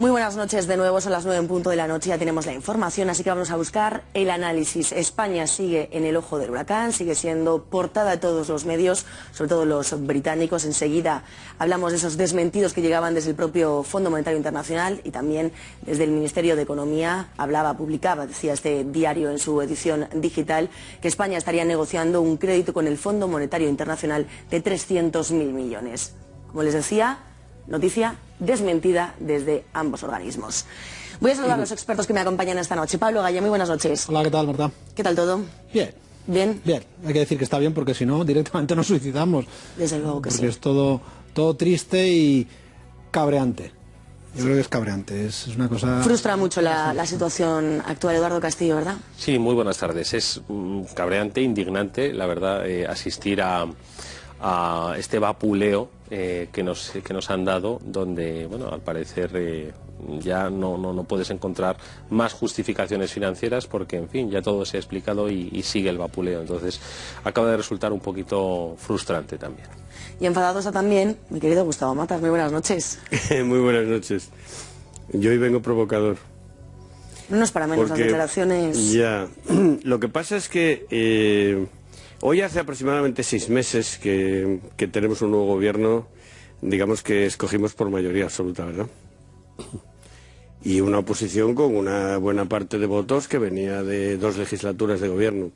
Muy buenas noches de nuevo, son las 9 en punto de la noche, ya tenemos la información, así que vamos a buscar el análisis. España sigue en el ojo del huracán, sigue siendo portada de todos los medios, sobre todo los británicos. Enseguida hablamos de esos desmentidos que llegaban desde el propio Fondo Monetario Internacional y también desde el Ministerio de Economía. Publicaba, decía este diario en su edición digital, que España estaría negociando un crédito con el Fondo Monetario Internacional de 300.000 millones. Como les decía, noticia desmentida desde ambos organismos. Voy a saludar a los expertos que me acompañan esta noche. Pablo Gaya, muy buenas noches. Hola, ¿qué tal, Marta? ¿Qué tal todo? Bien. ¿Bien? Bien. Hay que decir que está bien porque si no, directamente nos suicidamos. Desde luego que sí. Porque es todo triste y cabreante. Yo creo que es cabreante, es una cosa... Frustra mucho la situación actual, Eduardo Castillo, ¿verdad? Sí, muy buenas tardes. Es cabreante, indignante, la verdad, asistir a este vapuleo que nos han dado, donde, bueno, al parecer ya no puedes encontrar más justificaciones financieras porque, en fin, ya todo se ha explicado y sigue el vapuleo. Entonces, acaba de resultar un poquito frustrante también. Y enfadado está también mi querido Gustavo Matas. Muy buenas noches. Muy buenas noches. Yo hoy vengo provocador. No es para menos las declaraciones. Ya. Lo que pasa es que hoy hace aproximadamente 6 meses que tenemos un nuevo gobierno, digamos que escogimos por mayoría absoluta, ¿verdad? Y una oposición con una buena parte de votos que venía de 2 legislaturas de gobierno.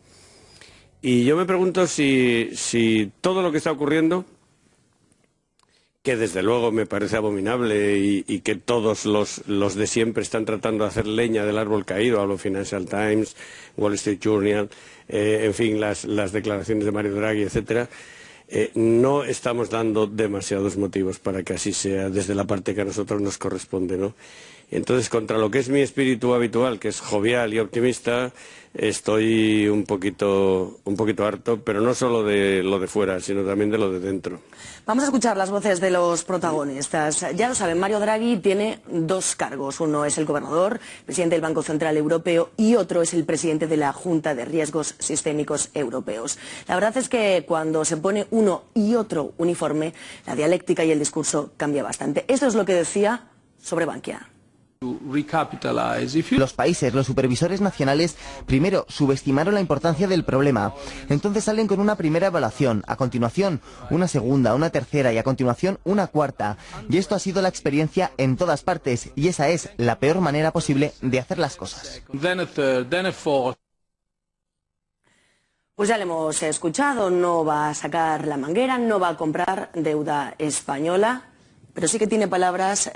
Y yo me pregunto si todo lo que está ocurriendo, que desde luego me parece abominable y que todos los de siempre están tratando de hacer leña del árbol caído, hablo Financial Times, Wall Street Journal, en fin, las declaraciones de Mario Draghi, etcétera, no estamos dando demasiados motivos para que así sea desde la parte que a nosotros nos corresponde, ¿no? Entonces, contra lo que es mi espíritu habitual, que es jovial y optimista, estoy un poquito harto, pero no solo de lo de fuera, sino también de lo de dentro. Vamos a escuchar las voces de los protagonistas. Ya lo saben, Mario Draghi tiene 2 cargos. Uno es el gobernador, presidente del Banco Central Europeo, y otro es el presidente de la Junta de Riesgos Sistémicos Europeos. La verdad es que cuando se pone uno y otro uniforme, la dialéctica y el discurso cambia bastante. Esto es lo que decía sobre Bankia. Los países, los supervisores nacionales, primero subestimaron la importancia del problema. Entonces salen con una primera evaluación, a continuación una segunda, una tercera y a continuación una cuarta. Y esto ha sido la experiencia en todas partes y esa es la peor manera posible de hacer las cosas. Pues ya le hemos escuchado, no va a sacar la manguera, no va a comprar deuda española, pero sí que tiene palabras,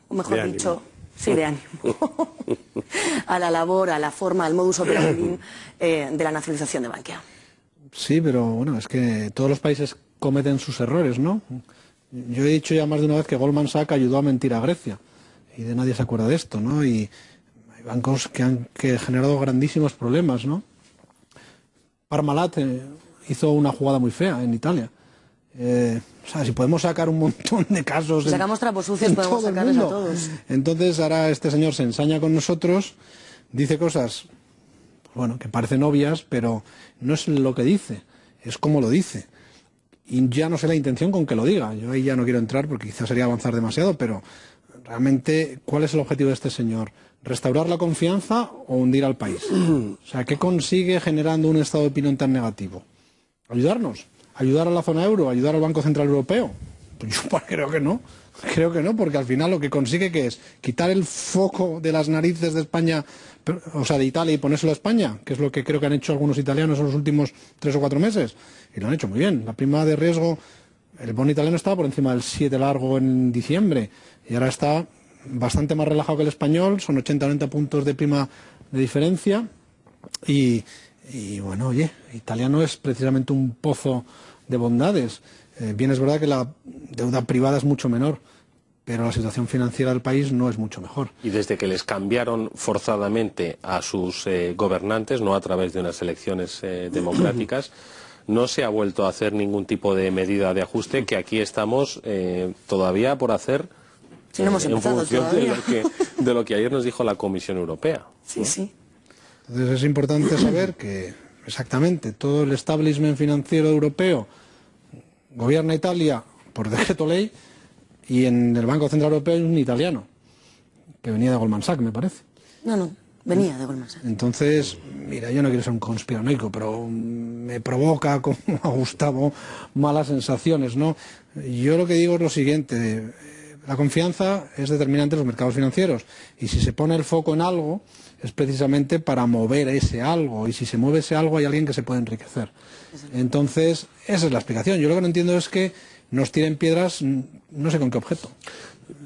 o mejor dicho... Sí, de ánimo. A la labor, a la forma, al modus operandi de la nacionalización de Bankia. Sí, pero bueno, es que todos los países cometen sus errores, ¿no? Yo he dicho ya más de una vez que Goldman Sachs ayudó a mentir a Grecia y de nadie se acuerda de esto, ¿no? Y hay bancos que han generado grandísimos problemas, ¿no? Parmalat hizo una jugada muy fea en Italia. O sea, si podemos sacar un montón de casos... Si sacamos trapos sucios, podemos sacarles a todos. Entonces ahora este señor se ensaña con nosotros, dice cosas, bueno, que parecen obvias, pero no es lo que dice, es cómo lo dice. Y ya no sé la intención con que lo diga. Yo ahí ya no quiero entrar porque quizás sería avanzar demasiado, pero realmente, ¿cuál es el objetivo de este señor? ¿Restaurar la confianza o hundir al país? O sea, ¿qué consigue generando un estado de opinión tan negativo? ¿Ayudarnos? ¿Ayudar a la zona euro? ¿Ayudar al Banco Central Europeo? Pues yo creo que no. Creo que no, porque al final lo que consigue que es quitar el foco de las narices de España, o sea, de Italia, y ponérselo a España, que es lo que creo que han hecho algunos italianos en los últimos 3 o 4 meses. Y lo han hecho muy bien. La prima de riesgo, el bono italiano estaba por encima del 7 largo en diciembre y ahora está bastante más relajado que el español, son 80-90 puntos de prima de diferencia y bueno, oye, italiano es precisamente un pozo de bondades. Bien es verdad que la deuda privada es mucho menor, pero la situación financiera del país no es mucho mejor. Y desde que les cambiaron forzadamente a sus gobernantes, no a través de unas elecciones democráticas, no se ha vuelto a hacer ningún tipo de medida de ajuste, que aquí estamos todavía por hacer, sí, no hemos en empezado función todavía. de lo que ayer nos dijo la Comisión Europea. Sí, sí. Entonces es importante saber que exactamente todo el establishment financiero europeo gobierna Italia por decreto ley y en el Banco Central Europeo hay un italiano que venía de Goldman Sachs, me parece. No, venía de Goldman Sachs. Entonces, mira, yo no quiero ser un conspiranoico, pero me provoca, como a Gustavo, malas sensaciones, ¿no? Yo lo que digo es lo siguiente: la confianza es determinante en los mercados financieros, y si se pone el foco en algo es precisamente para mover ese algo, y si se mueve ese algo hay alguien que se puede enriquecer. Entonces, esa es la explicación. Yo lo que no entiendo es que nos tiren piedras, no sé con qué objeto.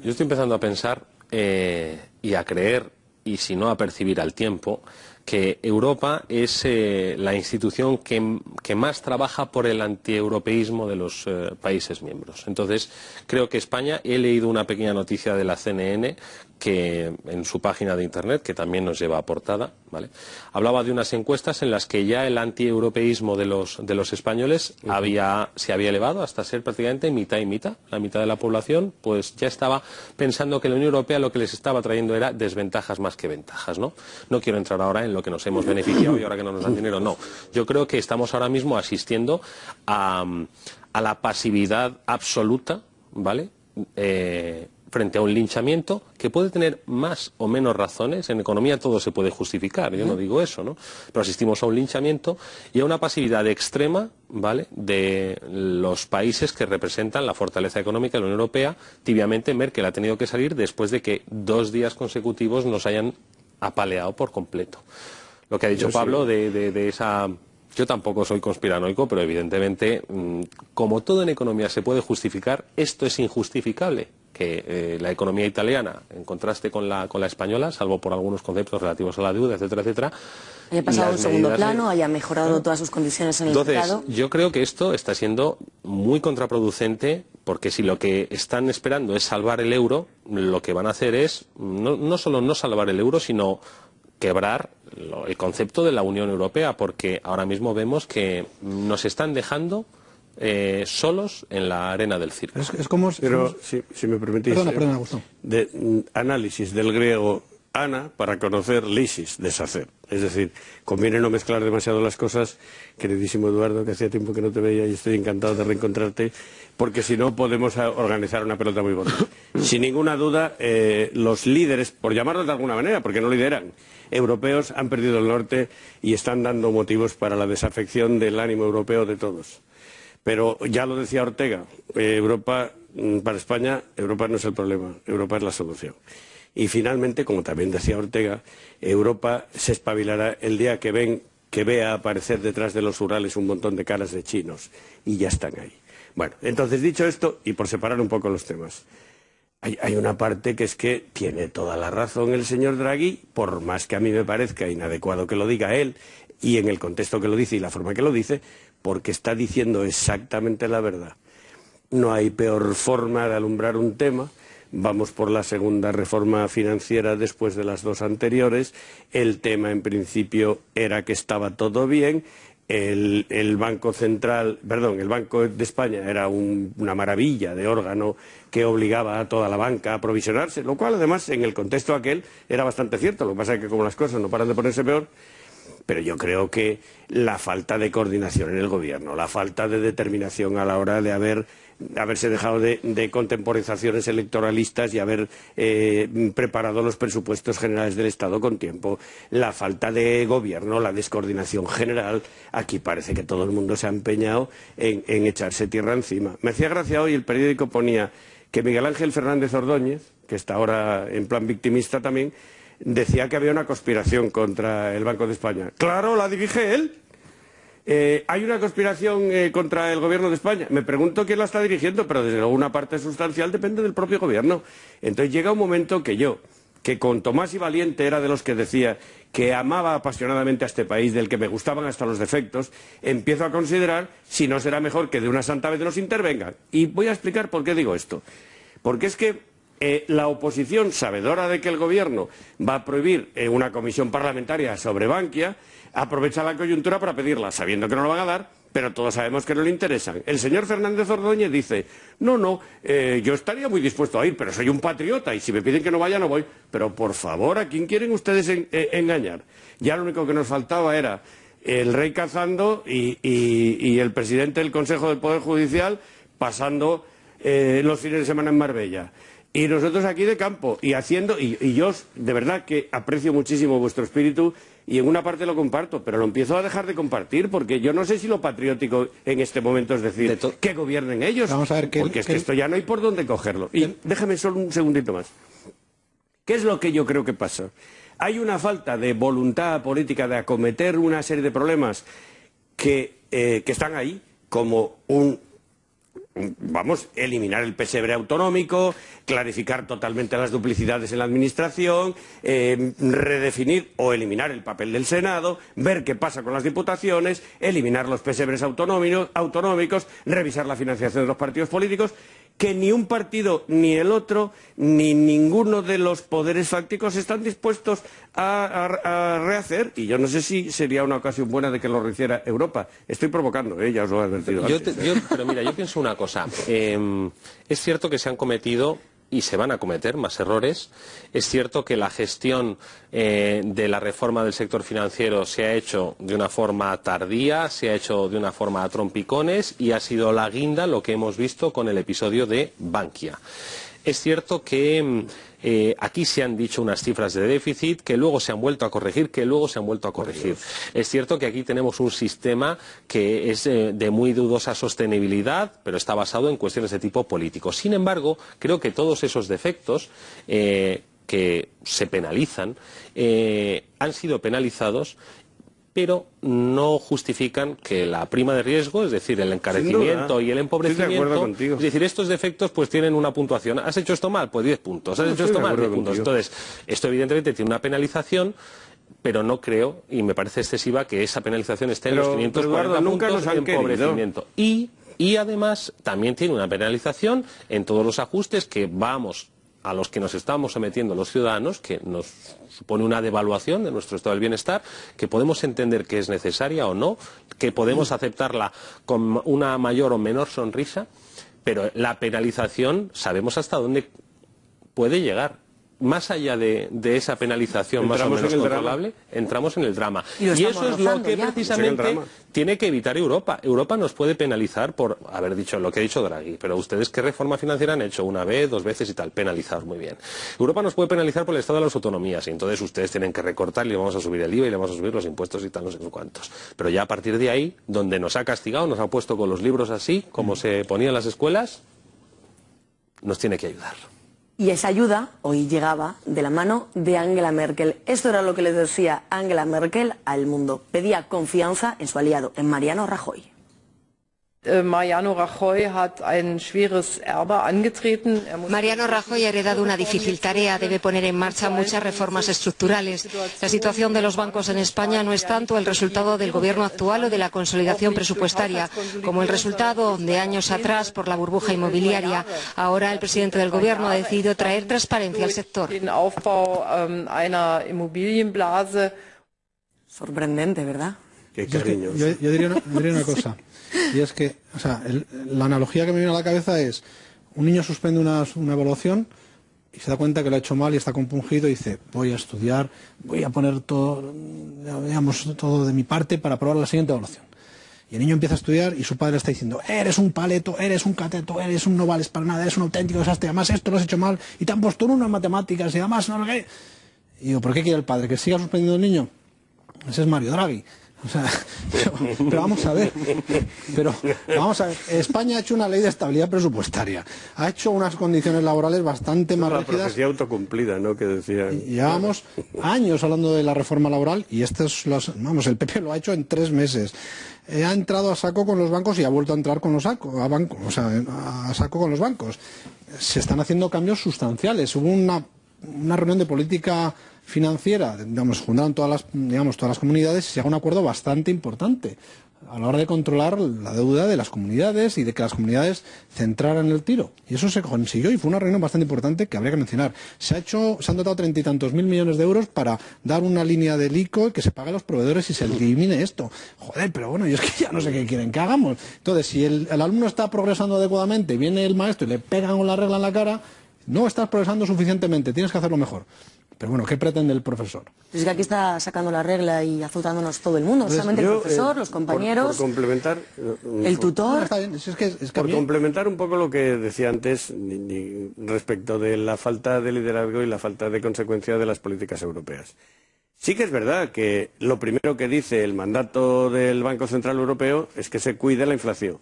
Yo estoy empezando a pensar y a creer, y si no a percibir al tiempo, que Europa es la institución que más trabaja por el antieuropeísmo de los países miembros. Entonces, creo que España, he leído una pequeña noticia de la CNN que en su página de internet, que también nos lleva a portada, ¿vale?, hablaba de unas encuestas en las que ya el antieuropeísmo de los españoles se había elevado hasta ser prácticamente mitad y mitad. La mitad de la población pues ya estaba pensando que la Unión Europea lo que les estaba trayendo era desventajas más que ventajas, ¿no? No quiero entrar ahora en lo que nos hemos beneficiado y ahora que no nos dan dinero, no. Yo creo que estamos ahora mismo asistiendo a la pasividad absoluta, ¿vale?, frente a un linchamiento que puede tener más o menos razones. En economía todo se puede justificar, yo no digo eso, ¿no? Pero asistimos a un linchamiento y a una pasividad extrema, ¿vale?, de los países que representan la fortaleza económica de la Unión Europea. Tibiamente Merkel ha tenido que salir después de que 2 días consecutivos nos hayan apaleado por completo. Lo que ha dicho Pablo de esa... Yo tampoco soy conspiranoico, pero evidentemente, como todo en economía se puede justificar, esto es injustificable. Que la economía italiana, en contraste con la española, salvo por algunos conceptos relativos a la deuda, etcétera, etcétera, haya pasado a un segundo plano, haya mejorado todas sus condiciones en el mercado. Entonces, yo creo que esto está siendo muy contraproducente, porque si lo que están esperando es salvar el euro, lo que van a hacer es no solo no salvar el euro, sino quebrar el concepto de la Unión Europea, porque ahora mismo vemos que nos están dejando solos en la arena del circo. Es como... Pero, si me permitís, Perdona, Gustavo. de análisis del griego ana para conocer lisis, deshacer. Es decir, conviene no mezclar demasiado las cosas, queridísimo Eduardo, que hacía tiempo que no te veía y estoy encantado de reencontrarte, porque si no podemos organizar una pelota muy bonita. Sin ninguna duda, los líderes, por llamarlos de alguna manera, porque no lideran, europeos han perdido el norte y están dando motivos para la desafección del ánimo europeo de todos. Pero ya lo decía Ortega, Europa, para España, Europa no es el problema, Europa es la solución. Y finalmente, como también decía Ortega, Europa se espabilará el día que vea aparecer detrás de los Urales un montón de caras de chinos, y ya están ahí. Bueno, entonces dicho esto, y por separar un poco los temas, hay una parte que es que tiene toda la razón el señor Draghi, por más que a mí me parezca inadecuado que lo diga él, y en el contexto que lo dice y la forma que lo dice, porque está diciendo exactamente la verdad. No hay peor forma de alumbrar un tema. Vamos por la segunda reforma financiera después de las 2 anteriores. El tema, en principio, era que estaba todo bien. El Banco de España era una maravilla de órgano que obligaba a toda la banca a provisionarse, lo cual, además, en el contexto aquel, era bastante cierto. Lo que pasa es que, como las cosas no paran de ponerse peor, pero yo creo que la falta de coordinación en el gobierno, la falta de determinación a la hora de haberse dejado de contemporizaciones electoralistas y haber preparado los presupuestos generales del Estado con tiempo, la falta de gobierno, la descoordinación general, aquí parece que todo el mundo se ha empeñado en echarse tierra encima. Me hacía gracia hoy, el periódico ponía que Miguel Ángel Fernández Ordóñez, que está ahora en plan victimista también, decía que había una conspiración contra el Banco de España. Claro, la dirige él. ¿Hay una conspiración contra el gobierno de España? Me pregunto quién la está dirigiendo, pero desde luego una parte sustancial depende del propio gobierno. Entonces llega un momento que con Tomás y Valiente era de los que decía que amaba apasionadamente a este país, del que me gustaban hasta los defectos, empiezo a considerar si no será mejor que de una santa vez nos intervengan. Y voy a explicar por qué digo esto. Porque es que la oposición, sabedora de que el gobierno va a prohibir una comisión parlamentaria sobre Bankia, aprovecha la coyuntura para pedirla, sabiendo que no lo van a dar, pero todos sabemos que no le interesan. El señor Fernández Ordóñez dice, yo estaría muy dispuesto a ir, pero soy un patriota y si me piden que no vaya, no voy. Pero por favor, ¿a quién quieren ustedes engañar? Ya lo único que nos faltaba era el rey cazando y el presidente del Consejo del Poder Judicial pasando los fines de semana en Marbella. Y nosotros aquí de campo, y haciendo, y yo de verdad que aprecio muchísimo vuestro espíritu, y en una parte lo comparto, pero lo empiezo a dejar de compartir, porque yo no sé si lo patriótico en este momento es decir, que gobiernen ellos, Vamos a ver porque es que esto ya no hay por dónde cogerlo. Y déjame solo un segundito más. ¿Qué es lo que yo creo que pasa? Hay una falta de voluntad política de acometer una serie de problemas que están ahí, como eliminar el pesebre autonómico, clarificar totalmente las duplicidades en la administración, redefinir o eliminar el papel del Senado, ver qué pasa con las diputaciones, eliminar los pesebres autonómicos, revisar la financiación de los partidos políticos, que ni un partido ni el otro, ni ninguno de los poderes fácticos están dispuestos a rehacer, y yo no sé si sería una ocasión buena de que lo rehiciera Europa. Estoy provocando, ya os lo he advertido antes. Pero mira, yo pienso una cosa. Es cierto que se han cometido y se van a cometer más errores. Es cierto que la gestión de la reforma del sector financiero se ha hecho de una forma tardía, se ha hecho de una forma a trompicones y ha sido la guinda lo que hemos visto con el episodio de Bankia. Es cierto que aquí se han dicho unas cifras de déficit que luego se han vuelto a corregir, Es cierto que aquí tenemos un sistema que es de muy dudosa sostenibilidad, pero está basado en cuestiones de tipo político. Sin embargo, creo que todos esos defectos que se penalizan han sido penalizados, pero no justifican que la prima de riesgo, es decir, el encarecimiento y el empobrecimiento, es decir, estos defectos pues tienen una puntuación. ¿Has hecho esto mal? Pues 10 puntos. ¿Has hecho esto mal? 10 puntos. Entonces, esto evidentemente tiene una penalización, pero no creo, y me parece excesiva, que esa penalización esté en los 540 puntos de empobrecimiento. Y además también tiene una penalización en todos los ajustes a los que nos estamos sometiendo los ciudadanos, que nos supone una devaluación de nuestro estado del bienestar, que podemos entender que es necesaria o no, que podemos aceptarla con una mayor o menor sonrisa, pero la penalización sabemos hasta dónde puede llegar. Más allá de esa penalización más o menos controlable, entramos en el drama. Y eso es lo que precisamente tiene que evitar Europa. Europa nos puede penalizar por haber dicho lo que ha dicho Draghi, pero ustedes ¿qué reforma financiera han hecho? Una vez, 2 veces y tal, penalizados, muy bien. Europa nos puede penalizar por el estado de las autonomías, y entonces ustedes tienen que recortar y le vamos a subir el IVA y le vamos a subir los impuestos y tal, no sé cuántos. Pero ya a partir de ahí, donde nos ha castigado, nos ha puesto con los libros así, como se ponía en las escuelas, nos tiene que ayudar. Y esa ayuda hoy llegaba de la mano de Angela Merkel. Esto era lo que le decía Angela Merkel al mundo. Pedía confianza en su aliado, en Mariano Rajoy. Mariano Rajoy ha heredado una difícil tarea. Debe poner en marcha muchas reformas estructurales. La situación de los bancos en España no es tanto el resultado del gobierno actual o de la consolidación presupuestaria, como el resultado de años atrás por la burbuja inmobiliaria. Ahora el presidente del gobierno ha decidido traer transparencia al sector. Sorprendente, ¿verdad? Qué cariño. Yo diría una cosa, y es que, la analogía que me viene a la cabeza es: un niño suspende una evaluación y se da cuenta que lo ha hecho mal y está compungido y dice, voy a estudiar, voy a poner todo de mi parte para aprobar la siguiente evaluación. Y el niño empieza a estudiar y su padre le está diciendo, eres un paleto, eres un cateto, no vales para nada, eres un auténtico desastre, además esto lo has hecho mal y te han puesto en unas matemáticas y además no lo que... Y digo, ¿por qué quiere el padre? ¿Que siga suspendiendo el niño? Ese es Mario Draghi. Pero vamos a ver, España ha hecho una ley de estabilidad presupuestaria, ha hecho unas condiciones laborales bastante más rígidas. La profecía autocumplida, ¿no? Que decían. Llevamos años hablando de la reforma laboral y el PP lo ha hecho en 3 meses. Ha entrado a saco con los bancos y ha vuelto a entrar a saco con los bancos. Se están haciendo cambios sustanciales. Hubo una reunión de política financiera, juntaron todas las comunidades y se llegó a un acuerdo bastante importante a la hora de controlar la deuda de las comunidades y de que las comunidades centraran el tiro. Y eso se consiguió y fue una reunión bastante importante que habría que mencionar. Se han dotado 30 y tantos mil millones de euros para dar una línea del ICO que se pague a los proveedores y se elimine esto. Joder, pero bueno, yo es que ya no sé qué quieren que hagamos. Entonces, si el alumno está progresando adecuadamente, viene el maestro y le pegan con la regla en la cara, no estás progresando suficientemente, tienes que hacerlo mejor. Pero bueno, ¿qué pretende el profesor? Es que aquí está sacando la regla y azotándonos todo el mundo, no solamente el profesor, los compañeros, por complementar, el tutor. Está bien, es que por complementar un poco lo que decía antes respecto de la falta de liderazgo y la falta de consecuencia de las políticas europeas. Sí que es verdad que lo primero que dice el mandato del Banco Central Europeo es que se cuide la inflación.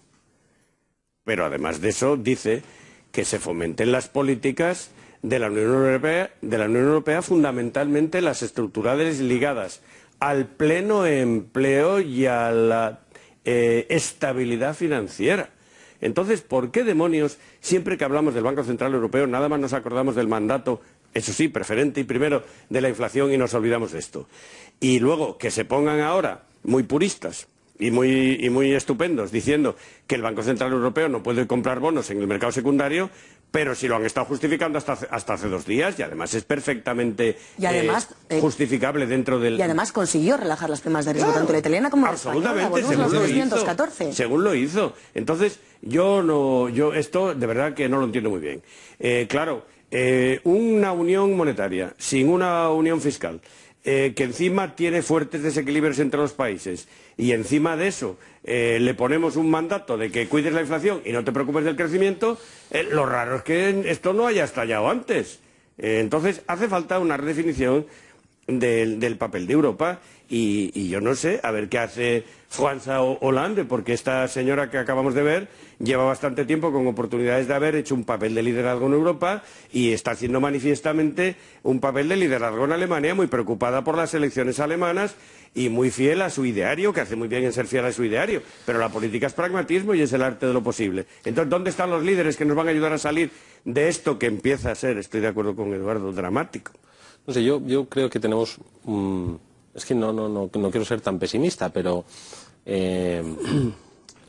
Pero además de eso dice que se fomenten las políticas de la Unión Europea, fundamentalmente las estructurales ligadas al pleno empleo y a la estabilidad financiera. Entonces, ¿por qué demonios siempre que hablamos del Banco Central Europeo nada más nos acordamos del mandato, eso sí, preferente y primero de la inflación y nos olvidamos de esto? Y luego que se pongan ahora muy puristas y muy estupendos diciendo que el Banco Central Europeo no puede comprar bonos en el mercado secundario, pero si lo han estado justificando hasta hace 2 días y además es perfectamente justificable dentro del... Y además consiguió relajar las primas de riesgo tanto la italiana como la española. Absolutamente, según lo hizo. Entonces, yo esto de verdad que no lo entiendo muy bien. Claro, una unión monetaria sin una unión fiscal, que encima tiene fuertes desequilibrios entre los países y encima de eso le ponemos un mandato de que cuides la inflación y no te preocupes del crecimiento, lo raro es que esto no haya estallado antes. Entonces hace falta una redefinición del papel de Europa y yo no sé, a ver qué hace François Hollande, porque esta señora que acabamos de ver lleva bastante tiempo con oportunidades de haber hecho un papel de liderazgo en Europa y está haciendo manifiestamente un papel de liderazgo en Alemania, muy preocupada por las elecciones alemanas y muy fiel a su ideario, que hace muy bien en ser fiel a su ideario, pero la política es pragmatismo y es el arte de lo posible. Entonces, ¿dónde están los líderes que nos van a ayudar a salir de esto que empieza a ser, estoy de acuerdo con Eduardo, dramático? No sé, yo creo que tenemos... es que no quiero ser tan pesimista, pero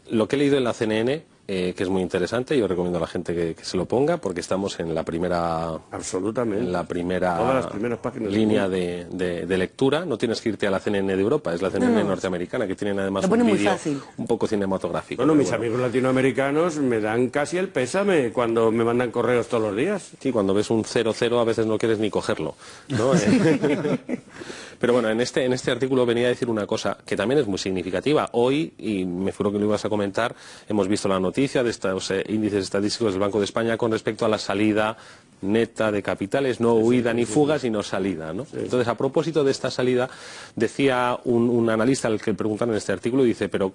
lo que he leído en la CNN, que es muy interesante, yo recomiendo a la gente que se lo ponga, porque estamos en la primera... Absolutamente. En la primera todas las primeras páginas línea de lectura. No tienes que irte a la CNN de Europa, es la CNN norteamericana, que tienen además un vídeo un poco cinematográfico. Bueno, mis amigos latinoamericanos me dan casi el pésame cuando me mandan correos todos los días. Sí, cuando ves un 00 a veces no quieres ni cogerlo, ¿no? Pero bueno, en este artículo venía a decir una cosa que también es muy significativa. Hoy, y me figuro que lo ibas a comentar, hemos visto la noticia de estos índices estadísticos del Banco de España con respecto a la salida neta de capitales, no huida ni fuga, sino salida, ¿no? Entonces, a propósito de esta salida, decía un analista al que le preguntaron en este artículo, dice, pero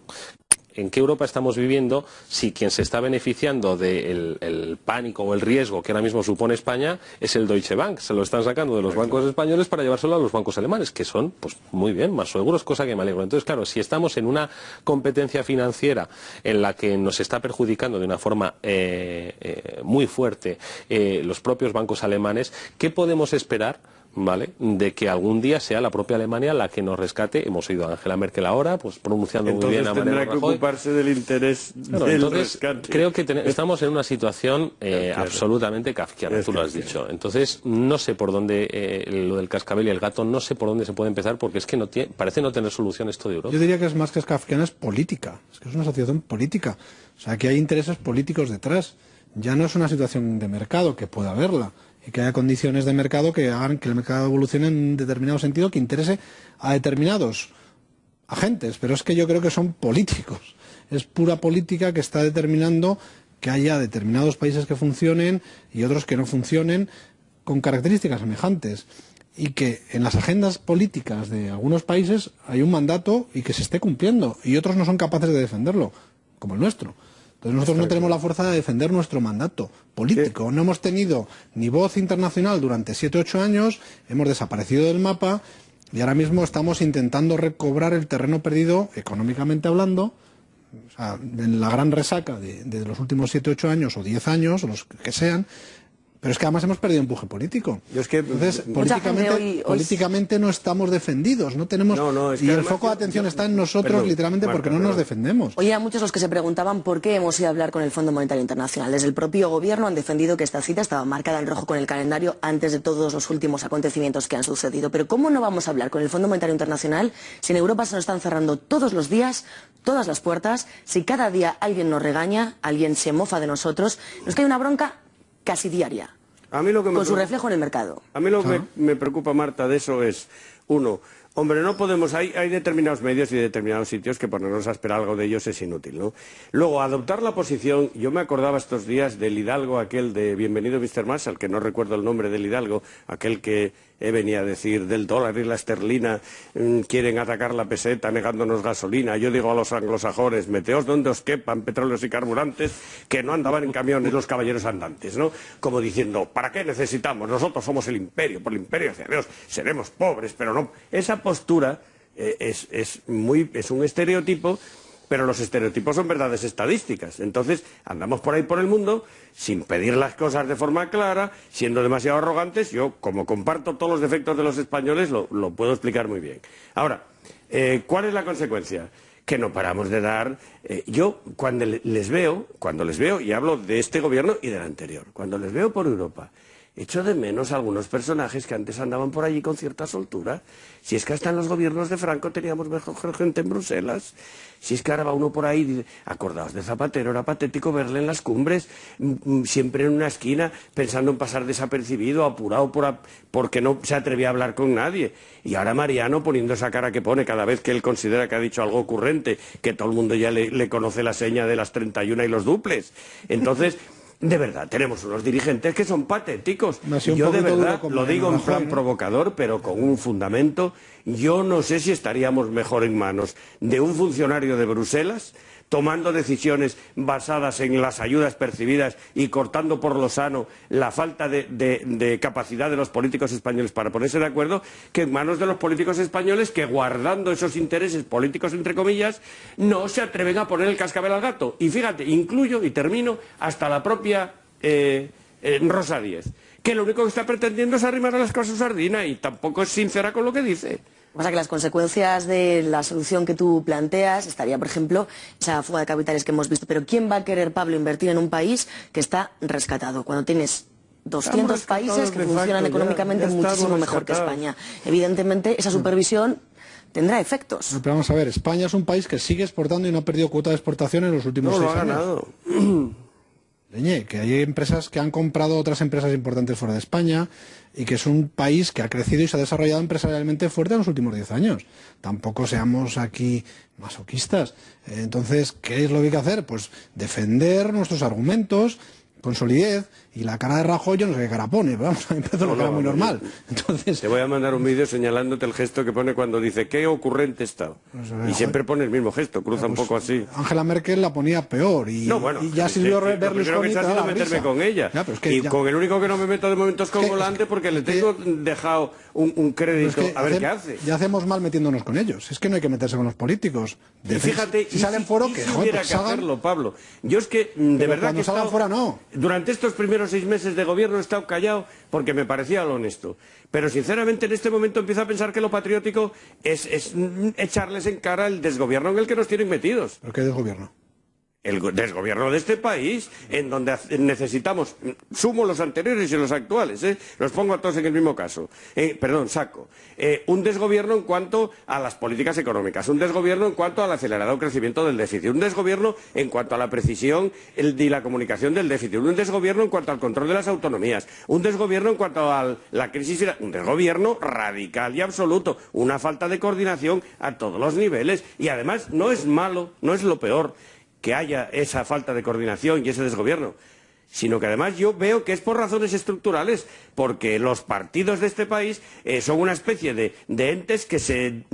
¿en qué Europa estamos viviendo si quien se está beneficiando del pánico o el riesgo que ahora mismo supone España es el Deutsche Bank? Se lo están sacando de los bancos españoles para llevárselo a los bancos alemanes, que son, pues muy bien, más seguros, cosa que me alegro. Entonces, claro, si estamos en una competencia financiera en la que nos está perjudicando de una forma muy fuerte los propios bancos alemanes, ¿qué podemos esperar? ¿Vale? De que algún día sea la propia Alemania la que nos rescate? Hemos oído a Angela Merkel ahora, pues pronunciando muy bien a Mariano Rajoy. Entonces tendrá que ocuparse del interés del rescate. Creo que estamos en una situación absolutamente kafkiana, tú lo has dicho. Entonces, no sé por dónde, lo del cascabel y el gato, no sé por dónde se puede empezar, porque es que parece no tener solución esto de Europa. Yo diría que es más que kafkiana, es política. Es que es una situación política. O sea, que hay intereses políticos detrás. Ya no es una situación de mercado, que pueda haberla, y que haya condiciones de mercado que hagan que el mercado evolucione en un determinado sentido que interese a determinados agentes, pero es que yo creo que son políticos. Es pura política que está determinando que haya determinados países que funcionen y otros que no funcionen con características semejantes, y que en las agendas políticas de algunos países hay un mandato y que se esté cumpliendo y otros no son capaces de defenderlo, como el nuestro. Entonces nosotros no tenemos la fuerza de defender nuestro mandato político. No hemos tenido ni voz internacional durante 7 o 8 años, hemos desaparecido del mapa y ahora mismo estamos intentando recobrar el terreno perdido, económicamente hablando, o sea, en la gran resaca de los últimos 7 o 8 años o 10 años, o los que sean. Pero es que además hemos perdido empuje político. Entonces, políticamente no estamos defendidos, no tenemos... y el foco de atención está en nosotros, literalmente, porque no nos defendemos. Hoy eran muchos los que se preguntaban por qué hemos ido a hablar con el Fondo Monetario Internacional. Desde el propio gobierno han defendido que esta cita estaba marcada en rojo con el calendario antes de todos los últimos acontecimientos que han sucedido. Pero ¿cómo no vamos a hablar con el Fondo Monetario Internacional si en Europa se nos están cerrando todos los días todas las puertas, si cada día alguien nos regaña, alguien se mofa de nosotros, nos cae una bronca casi diaria? A mí lo que con su reflejo en el mercado. A mí lo que me preocupa, Marta, de eso es, uno, hombre, no podemos, hay determinados medios y determinados sitios que ponernos a esperar algo de ellos es inútil, ¿no? Luego, adoptar la posición, yo me acordaba estos días del hidalgo aquel de Bienvenido Mr. Marshall, que no recuerdo el nombre del hidalgo, aquel que venía a decir del dólar y la esterlina quieren atacar la peseta negándonos gasolina. Yo digo a los anglosajones, meteos donde os quepan petróleos y carburantes, que no andaban en camiones los caballeros andantes, ¿no? Como diciendo, ¿para qué necesitamos? Nosotros somos el imperio, por el imperio hacia Dios, seremos pobres, pero no. Esa postura es un estereotipo, pero los estereotipos son verdades estadísticas. Entonces, andamos por ahí por el mundo sin pedir las cosas de forma clara, siendo demasiado arrogantes. Yo, como comparto todos los defectos de los españoles, lo puedo explicar muy bien. Ahora, ¿cuál es la consecuencia? Que no paramos de dar... yo, cuando les veo, y hablo de este gobierno y del anterior, cuando les veo por Europa, echo de menos a algunos personajes que antes andaban por allí con cierta soltura. Si es que hasta en los gobiernos de Franco teníamos mejor gente en Bruselas. Si es que ahora va uno por ahí y dice, acordaos de Zapatero, era patético verle en las cumbres, siempre en una esquina, pensando en pasar desapercibido, apurado porque no se atrevía a hablar con nadie. Y ahora Mariano poniendo esa cara que pone cada vez que él considera que ha dicho algo ocurrente, que todo el mundo ya le conoce la seña de las 31 y los duples. Entonces... De verdad, tenemos unos dirigentes que son patéticos. Yo de verdad lo digo en plan provocador, pero con un fundamento. Yo no sé si estaríamos mejor en manos de un funcionario de Bruselas tomando decisiones basadas en las ayudas percibidas y cortando por lo sano la falta de capacidad de los políticos españoles para ponerse de acuerdo, que en manos de los políticos españoles que, guardando esos intereses políticos, entre comillas, no se atreven a poner el cascabel al gato. Y fíjate, incluyo, y termino, hasta la propia Rosa Díez, que lo único que está pretendiendo es arrimar a las cosas su sardina y tampoco es sincera con lo que dice. O sea que las consecuencias de la solución que tú planteas estaría, por ejemplo, esa fuga de capitales que hemos visto. Pero ¿quién va a querer, Pablo, invertir en un país que está rescatado? Cuando tienes 200 países que funcionan económicamente muchísimo mejor que España. Evidentemente, esa supervisión tendrá efectos. Pero vamos a ver, España es un país que sigue exportando y no ha perdido cuota de exportación en los últimos 6 años. No, lo ha ganado. Leñe, que hay empresas que han comprado otras empresas importantes fuera de España y que es un país que ha crecido y se ha desarrollado empresarialmente fuerte en los últimos 10 años. Tampoco seamos aquí masoquistas. Entonces, ¿qué es lo que hay que hacer? Pues defender nuestros argumentos con solidez, y la cara de Rajoy yo no sé qué cara pone, pero vamos, a mí me parece una cara muy normal. Entonces, te voy a mandar un vídeo señalándote el gesto que pone cuando dice qué ocurrente está. Y siempre pone el mismo gesto, cruza un poco así. Angela Merkel la ponía peor y, y ya sirvió Berlusconi que ha sido meterme con ella. Ya, con el único que no me meto de momento es con Hollande, porque le tengo dejado un crédito a ver qué hace. Ya hacemos mal metiéndonos con ellos. Es que no hay que meterse con los políticos. Y fíjate, si salen fuera, que hubiera que hacerlo, Pablo. Yo es que de verdad que salgan fuera no. Durante estos primeros 6 meses de gobierno he estado callado porque me parecía lo honesto. Pero sinceramente en este momento empiezo a pensar que lo patriótico es echarles en cara el desgobierno en el que nos tienen metidos. ¿Pero qué desgobierno? El desgobierno de este país, en donde necesitamos, sumo los anteriores y los actuales, los pongo a todos en el mismo caso, saco, un desgobierno en cuanto a las políticas económicas, un desgobierno en cuanto al acelerado crecimiento del déficit, un desgobierno en cuanto a la precisión y la comunicación del déficit, un desgobierno en cuanto al control de las autonomías, un desgobierno en cuanto a la crisis, un desgobierno radical y absoluto, una falta de coordinación a todos los niveles, y además no es malo, no es lo peor que haya esa falta de coordinación y ese desgobierno, sino que además yo veo que es por razones estructurales, porque los partidos de este país son una especie de entes que se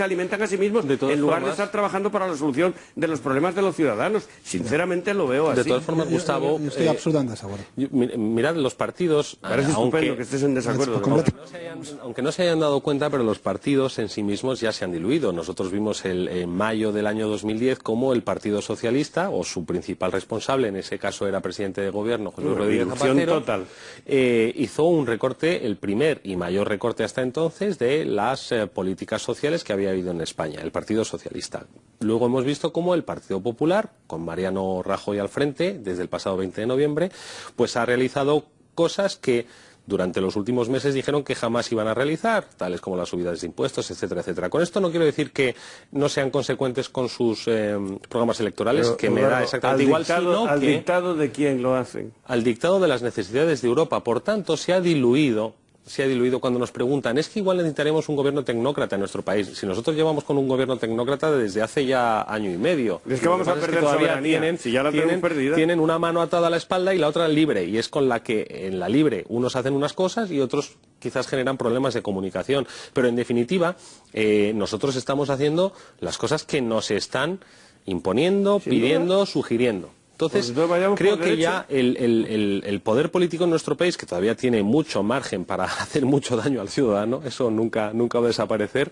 alimentan a sí mismos en lugar de estar trabajando para la solución de los problemas de los ciudadanos. Sinceramente lo veo así. De todas formas, Gustavo, yo estoy absolutamente de acuerdo. Mirad, los partidos, parece estupendo que estés en desacuerdo, aunque no se hayan dado cuenta, pero los partidos en sí mismos ya se han diluido. Nosotros vimos en mayo del año 2010 cómo el Partido Socialista, o su principal responsable, en ese caso era presidente de gobierno, José Rodríguez Zapatero, hizo un recorte, el primer y mayor recorte hasta entonces, de las políticas sociales que había habido en España, el Partido Socialista. Luego hemos visto cómo el Partido Popular, con Mariano Rajoy al frente, desde el pasado 20 de noviembre, pues ha realizado cosas que durante los últimos meses dijeron que jamás iban a realizar, tales como las subidas de impuestos, etcétera, etcétera. Con esto no quiero decir que no sean consecuentes con sus programas electorales, pero, que me da exactamente igual, sino ¿al que... ¿Al dictado de quién lo hacen? Al dictado de las necesidades de Europa. Por tanto, se ha diluido cuando nos preguntan, es que igual necesitaremos un gobierno tecnócrata en nuestro país. Si nosotros llevamos con un gobierno tecnócrata desde hace ya año y medio. Es que vamos a perder soberanía. Si ya la tenemos perdida. Tienen una mano atada a la espalda y la otra libre. Y es con la que en la libre unos hacen unas cosas y otros quizás generan problemas de comunicación. Pero en definitiva, nosotros estamos haciendo las cosas que nos están imponiendo, pidiendo, sugiriendo. Entonces, creo que ya el poder político en nuestro país, que todavía tiene mucho margen para hacer mucho daño al ciudadano, eso nunca va a desaparecer,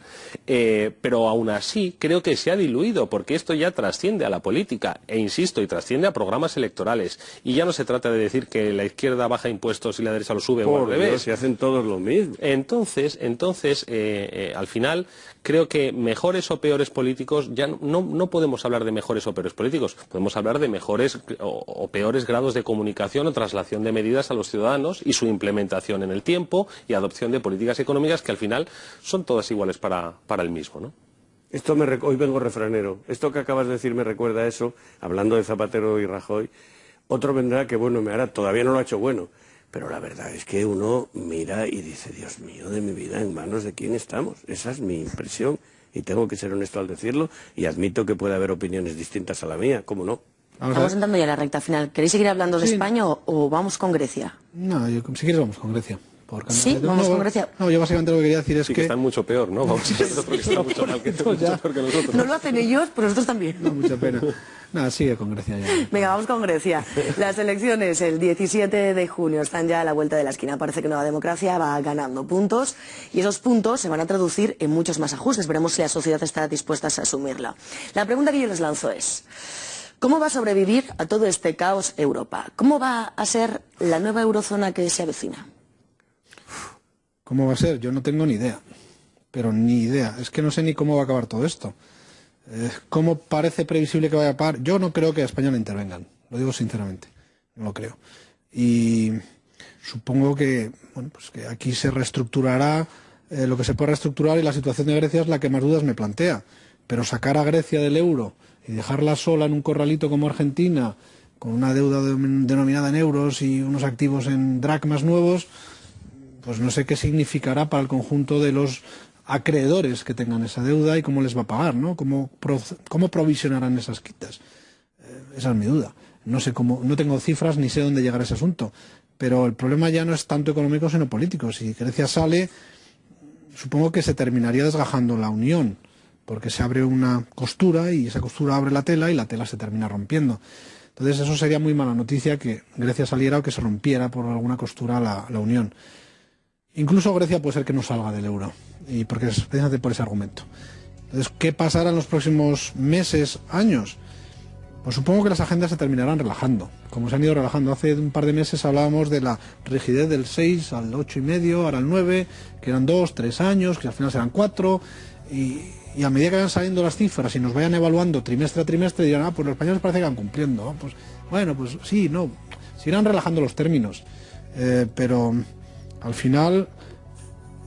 pero aún así creo que se ha diluido, porque esto ya trasciende a la política, e insisto, y trasciende a programas electorales. Y ya no se trata de decir que la izquierda baja impuestos y la derecha los sube o al revés. Si hacen todos lo mismo. Entonces, al final, creo que mejores o peores políticos, ya no podemos hablar de mejores o peores políticos, podemos hablar de mejores o peores grados de comunicación o traslación de medidas a los ciudadanos y su implementación en el tiempo y adopción de políticas económicas que al final son todas iguales para el mismo, ¿no? Hoy vengo refranero. Esto que acabas de decir me recuerda a eso, hablando de Zapatero y Rajoy. Otro vendrá que bueno me hará, todavía no lo ha hecho bueno. Pero la verdad es que uno mira y dice, Dios mío, de mi vida, ¿en manos de quién estamos? Esa es mi impresión y tengo que ser honesto al decirlo y admito que puede haber opiniones distintas a la mía, ¿cómo no? Estamos entrando ya a la recta final. ¿Queréis seguir hablando de España o vamos con Grecia? No, si quieres vamos con Grecia. Sí, vamos con Grecia. No, yo básicamente lo que quería decir es que están mucho peor, ¿no? Vamos a ver, porque están mucho mal que nosotros. No lo hacen ellos, pero nosotros también. No, mucha pena. Nada, sigue con Grecia ya. Venga, vamos con Grecia. Las elecciones el 17 de junio están ya a la vuelta de la esquina. Parece que Nueva Democracia va ganando puntos y esos puntos se van a traducir en muchos más ajustes. Veremos si la sociedad está dispuesta a asumirla. La pregunta que yo les lanzo es: ¿cómo va a sobrevivir a todo este caos Europa? ¿Cómo va a ser la nueva eurozona que se avecina? ¿Cómo va a ser? Yo no tengo ni idea. Pero ni idea. Es que no sé ni cómo va a acabar todo esto. ¿Cómo parece previsible que vaya a parar? Yo no creo que a España le intervengan. Lo digo sinceramente. No lo creo. Y supongo que, bueno, pues que aquí se reestructurará lo que se puede reestructurar y la situación de Grecia es la que más dudas me plantea. Pero sacar a Grecia del euro y dejarla sola en un corralito como Argentina, con una deuda denominada en euros y unos activos en dracmas nuevos, pues no sé qué significará para el conjunto de los acreedores que tengan esa deuda y cómo les va a pagar, ¿no? Cómo provisionarán esas quitas. Esa es mi duda. No sé cómo, no tengo cifras ni sé dónde llegar ese asunto. Pero el problema ya no es tanto económico sino político. Si Grecia sale, supongo que se terminaría desgajando la unión, porque se abre una costura y esa costura abre la tela y la tela se termina rompiendo. Entonces eso sería muy mala noticia, que Grecia saliera o que se rompiera por alguna costura la unión. Incluso Grecia puede ser que no salga del euro, y porque es precisamente por ese argumento. Entonces, ¿qué pasará en los próximos meses, años? Pues supongo que las agendas se terminarán relajando, como se han ido relajando. Hace un par de meses hablábamos de la rigidez del 6 al 8,5, ahora al 9, que eran 2, 3 años, que al final serán 4, y a medida que vayan saliendo las cifras y nos vayan evaluando trimestre a trimestre, dirán, pues los españoles parece que van cumpliendo, ¿no? Pues bueno, pues sí, no, se irán relajando los términos, pero al final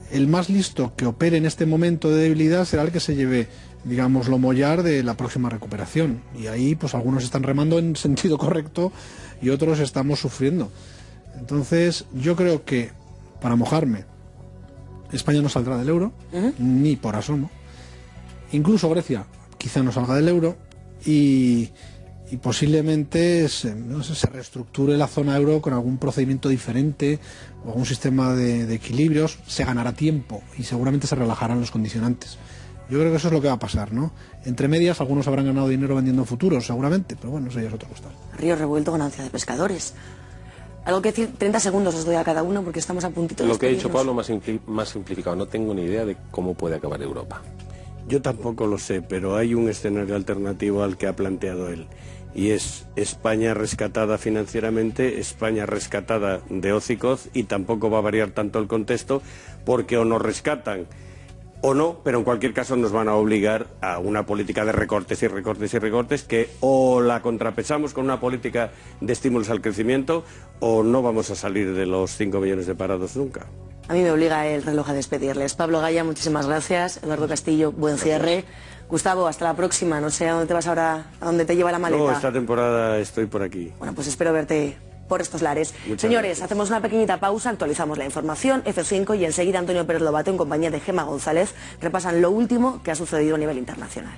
el más listo que opere en este momento de debilidad será el que se lleve, digamos, lo mollar de la próxima recuperación, y ahí pues algunos están remando en sentido correcto y otros estamos sufriendo. Entonces yo creo que, para mojarme, España no saldrá del euro, ni por asomo. Incluso Grecia quizá no salga del euro y posiblemente se reestructure la zona euro con algún procedimiento diferente o algún sistema de equilibrios. Se ganará tiempo y seguramente se relajarán los condicionantes. Yo creo que eso es lo que va a pasar, ¿no? Entre medias, algunos habrán ganado dinero vendiendo futuros, seguramente, pero bueno, eso ya es otra cuestión. Río revuelto, ganancia de pescadores. Algo que decir, 30 segundos os doy a cada uno porque estamos a puntito de Lo que ha dicho Pablo más simplificado. No tengo ni idea de cómo puede acabar Europa. Yo tampoco lo sé, pero hay un escenario alternativo al que ha planteado él. Y es España rescatada financieramente, España rescatada de hocicoz, y tampoco va a variar tanto el contexto, porque o nos rescatan o no, pero en cualquier caso nos van a obligar a una política de recortes y recortes y recortes que o la contrapesamos con una política de estímulos al crecimiento o no vamos a salir de los 5 millones de parados nunca. A mí me obliga el reloj a despedirles. Pablo Gaya, muchísimas gracias. Eduardo Castillo, buen cierre. Gustavo, hasta la próxima. No sé a dónde te vas ahora, a dónde te lleva la maleta. No, esta temporada estoy por aquí. Bueno, pues espero verte por estos lares. Muchas Señores, gracias. hacemos una pequeñita pausa, actualizamos la información, F5, y enseguida Antonio Pérez Lobato, en compañía de Gemma González, repasan lo último que ha sucedido a nivel internacional.